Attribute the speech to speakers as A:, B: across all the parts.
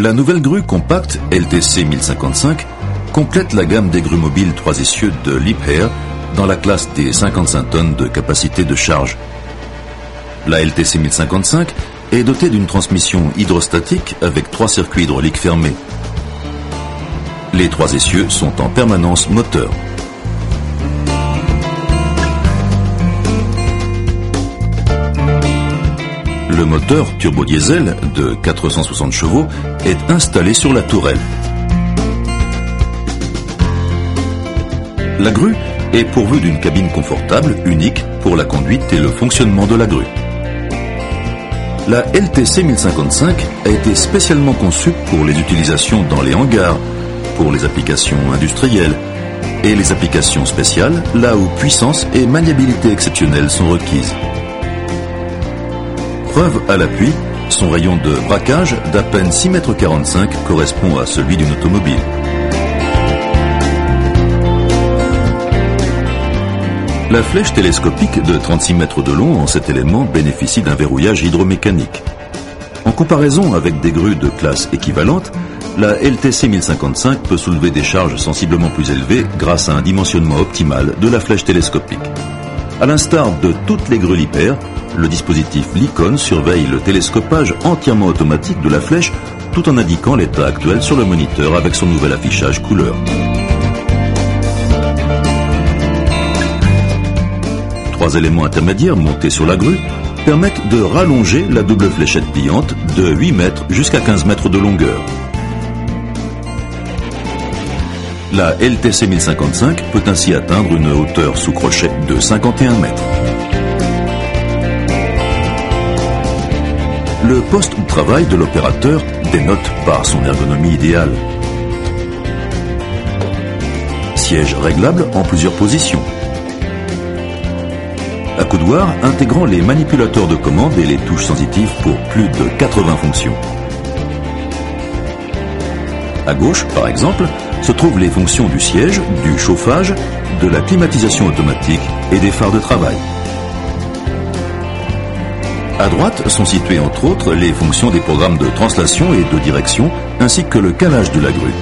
A: La nouvelle grue compacte LTC 1055 complète la gamme des grues mobiles 3 essieux de Liebherr dans la classe des 55 tonnes de capacité de charge. La LTC 1055 est dotée d'une transmission hydrostatique avec 3 circuits hydrauliques fermés. Les 3 essieux sont en permanence moteurs. Le moteur turbo-diesel de 460 chevaux est installé sur la tourelle. La grue est pourvue d'une cabine confortable unique pour la conduite et le fonctionnement de la grue. La LTC 1055 a été spécialement conçue pour les utilisations dans les hangars, pour les applications industrielles et les applications spéciales, là où puissance et maniabilité exceptionnelles sont requises. Preuve à l'appui, son rayon de braquage d'à peine 6,45 m correspond à celui d'une automobile. La flèche télescopique de 36 mètres de long en 7 éléments bénéficie d'un verrouillage hydromécanique. En comparaison avec des grues de classe équivalente, la LTC 1055 peut soulever des charges sensiblement plus élevées grâce à un dimensionnement optimal de la flèche télescopique. À l'instar de toutes les grues Liebherr, le dispositif Likon surveille le télescopage entièrement automatique de la flèche tout en indiquant l'état actuel sur le moniteur avec son nouvel affichage couleur. 3 éléments intermédiaires montés sur la grue permettent de rallonger la double fléchette pliante de 8 mètres jusqu'à 15 mètres de longueur. La LTC 1055 peut ainsi atteindre une hauteur sous crochet de 51 mètres. Le poste de travail de l'opérateur dénote par son ergonomie idéale. Siège réglable en plusieurs positions. Accoudoir intégrant les manipulateurs de commande et les touches sensitives pour plus de 80 fonctions. À gauche, par exemple, se trouvent les fonctions du siège, du chauffage, de la climatisation automatique et des phares de travail. À droite sont situées entre autres les fonctions des programmes de translation et de direction ainsi que le calage de la grue.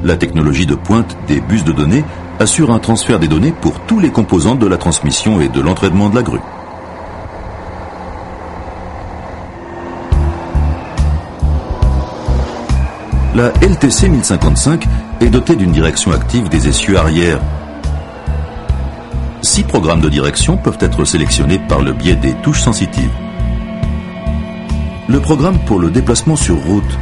A: La technologie de pointe des bus de données assure un transfert des données pour tous les composants de la transmission et de l'entraînement de la grue. La LTC 1055 est dotée d'une direction active des essieux arrière. 6 programmes de direction peuvent être sélectionnés par le biais des touches sensitives. Le programme pour le déplacement sur route.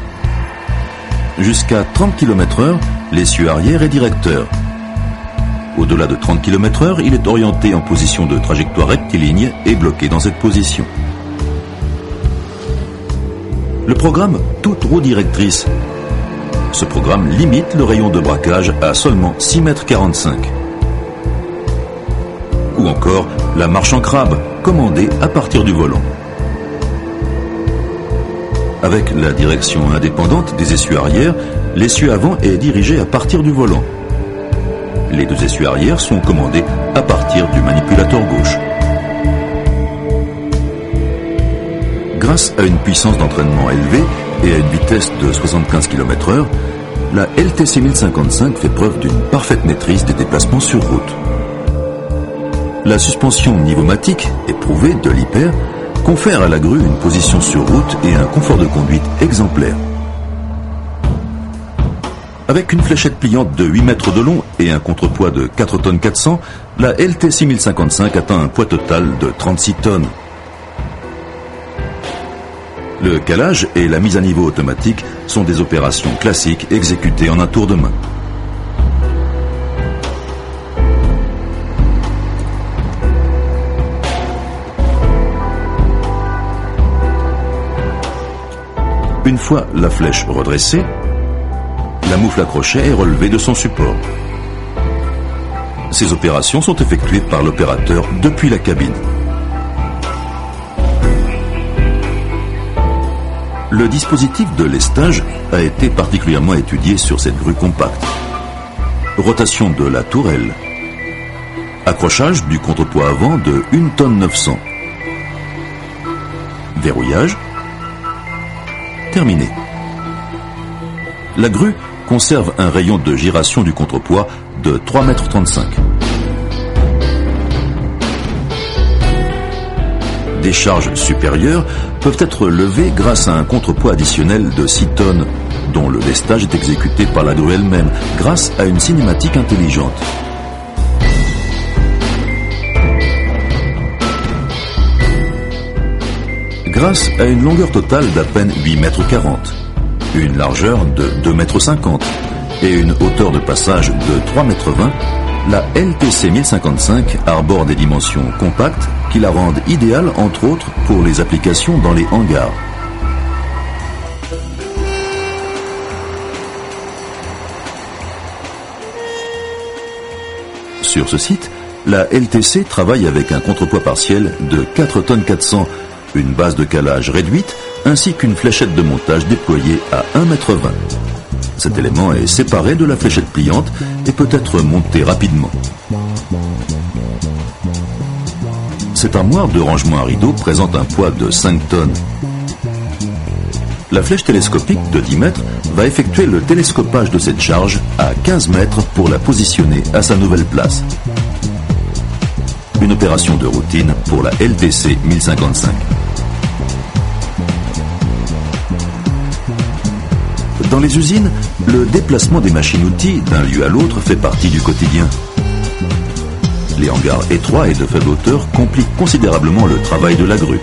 A: Jusqu'à 30 km/h, l'essieu arrière est directeur. Au-delà de 30 km/h, il est orienté en position de trajectoire rectiligne et bloqué dans cette position. Le programme toute roue directrice. Ce programme limite le rayon de braquage à seulement 6,45 m. Ou encore la marche en crabe, commandée à partir du volant. Avec la direction indépendante des essieux arrière, l'essieu avant est dirigé à partir du volant. Les 2 essieux arrière sont commandés à partir du manipulateur gauche. Grâce à une puissance d'entraînement élevée et à une vitesse de 75 km/h, la LTC 1055 fait preuve d'une parfaite maîtrise des déplacements sur route. La suspension pneumatique éprouvée de Liebherr confère à la grue une position sur route et un confort de conduite exemplaire. Avec une fléchette pliante de 8 mètres de long et un contrepoids de 4 tonnes 400, la LTC 1055 atteint un poids total de 36 tonnes. Le calage et la mise à niveau automatique sont des opérations classiques exécutées en un tour de main. Une fois la flèche redressée, la moufle à crochet est relevée de son support. Ces opérations sont effectuées par l'opérateur depuis la cabine. Le dispositif de lestage a été particulièrement étudié sur cette grue compacte. Rotation de la tourelle. Accrochage du contrepoids avant de 1 tonne 900. Verrouillage. Terminé. La grue conserve un rayon de giration du contrepoids de 3,35 m. Des charges supérieures peuvent être levées grâce à un contrepoids additionnel de 6 tonnes, dont le lestage est exécuté par la grue elle-même, grâce à une cinématique intelligente. Grâce à une longueur totale d'à peine 8,40 m, une largeur de 2,50 m et une hauteur de passage de 3,20 m, la LTC 1055 arbore des dimensions compactes qui la rendent idéale entre autres pour les applications dans les hangars. Sur ce site, la LTC travaille avec un contrepoids partiel de 4 tonnes 400, une base de calage réduite ainsi qu'une fléchette de montage déployée à 1,20 m. Cet élément est séparé de la fléchette pliante et peut être monté rapidement. Cette armoire de rangement à rideaux présente un poids de 5 tonnes. La flèche télescopique de 10 mètres va effectuer le télescopage de cette charge à 15 mètres pour la positionner à sa nouvelle place. Une opération de routine pour la LTC 1055. Dans les usines, le déplacement des machines-outils d'un lieu à l'autre fait partie du quotidien. Les hangars étroits et de faible hauteur compliquent considérablement le travail de la grue.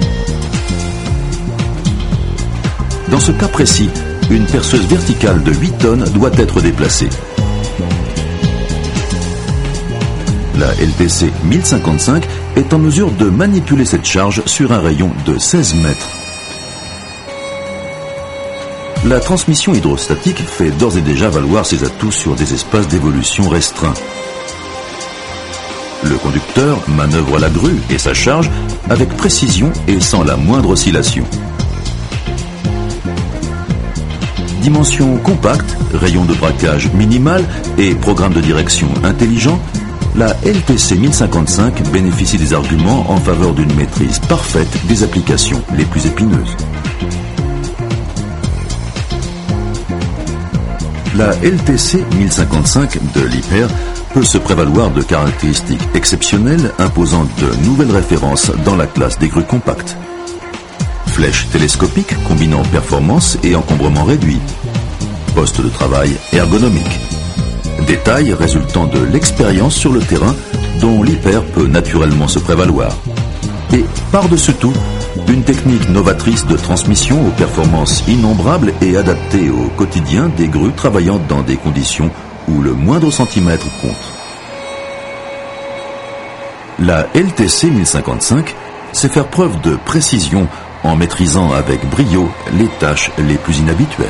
A: Dans ce cas précis, une perceuse verticale de 8 tonnes doit être déplacée. La LTC 1055 est en mesure de manipuler cette charge sur un rayon de 16 mètres. La transmission hydrostatique fait d'ores et déjà valoir ses atouts sur des espaces d'évolution restreints. Le conducteur manœuvre la grue et sa charge avec précision et sans la moindre oscillation. Dimension compacte, rayon de braquage minimal et programme de direction intelligent, la LTC 1055 bénéficie des arguments en faveur d'une maîtrise parfaite des applications les plus épineuses. La LTC 1055 de Liebherr peut se prévaloir de caractéristiques exceptionnelles imposant de nouvelles références dans la classe des grues compactes. Flèche télescopique combinant performance et encombrement réduit. Poste de travail ergonomique. Détails résultant de l'expérience sur le terrain dont Liebherr peut naturellement se prévaloir. Et par-dessus tout, une technique novatrice de transmission aux performances innombrables et adaptée au quotidien des grues travaillant dans des conditions où le moindre centimètre compte. La LTC 1055 sait faire preuve de précision en maîtrisant avec brio les tâches les plus inhabituelles.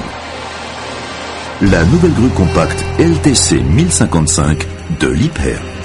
A: La nouvelle grue compacte LTC 1055 de Liebherr.